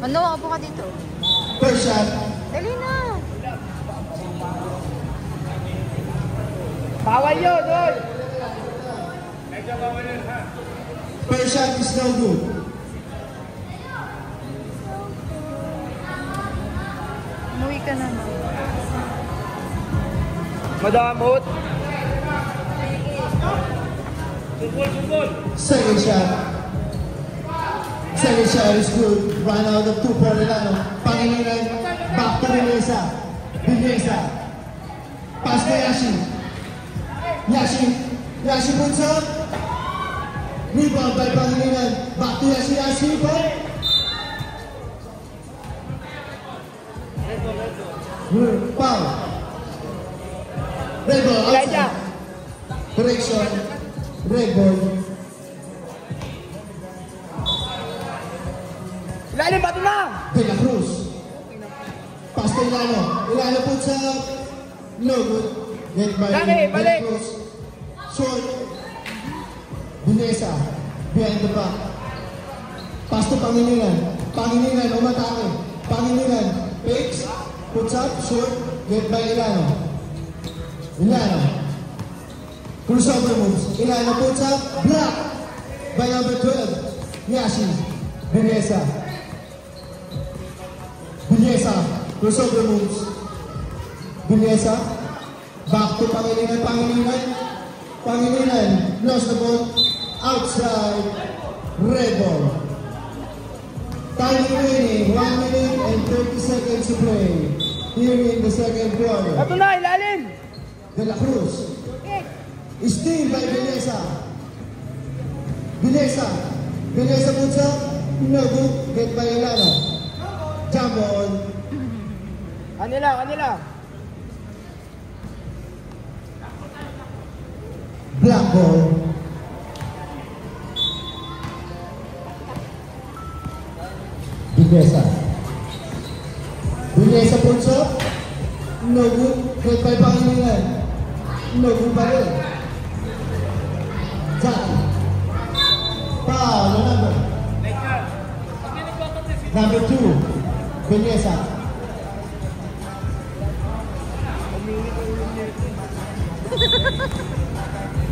Ano, apo ka dito. First shot. Dali na. Bawal yun, doon. Medyo bawal yun, ha? First shot is no good. Umuwi ka na. Madamot. Sumul. Second shot. Second shot is good. Run out of 2 for Ilano. Pangilinan. Back to Vilesa. Vilesa. Pass to Yashi. Yashi puts up. Rebound by Pangilinan. Back to Yashi. Yashi point. Foul. Red ball outside. Correction. Red ball. Ilalim, bato na! De La Cruz. Pass to Ilano. Ilano puts up. No good. Get by Laki, De La balik. Cruz. Short. Vilesa. Behind the back. Pass to Pangilinan. Pangilinan umatake. Pangilinan. Fakes. Puts up. Short. Get by Ilano. Ilano. Crossover moves. Ilano puts up. Block. By number 12. Yashi. Vilesa. Vilesa, crossover moves. Vilesa, back to Pangilinan, Pangilinan, lost the ball, outside, red ball. Time remaining, 1 minute and 30 seconds to play. Here in the second quarter. Bato na, ilalim! De La Cruz, steal by Vilesa. Vilesa puts up, no good, get by Ilano. Jump on. Kanila. Black ball. Vilesa puts up. No good. Get by Pangilinan. No good pa rin. Jackie. Foul. Number 2. Vilesa.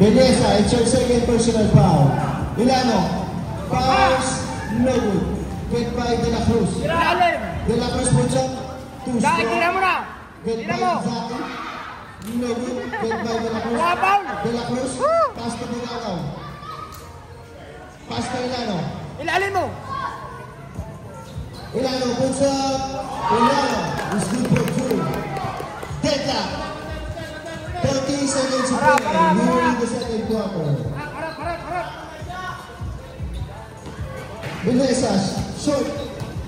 Vilesa, it's your second personal foul. Ilano, fouls, no good. Get by De La Cruz. Ilalim! De La Cruz puts up. 2 Dahil, tira mo na! Get Tira by mo! Zaki. No good. Get by De La Cruz. Wala, foul! De La Cruz, pass to Ilano. Pass to Ilano. Ilalim mo! Ilano puts up. Ilano is good for 2. Deadlock. 30 seconds to play. Here in the second quarter. Harap! Vilesa, short.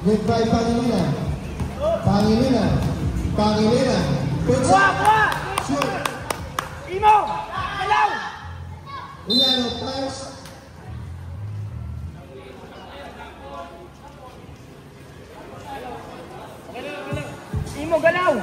Get by Pangilinan. Pangilinan. Puts Buwa! up. Short. Imo! Galaw! Ilano pass. Imo, galaw!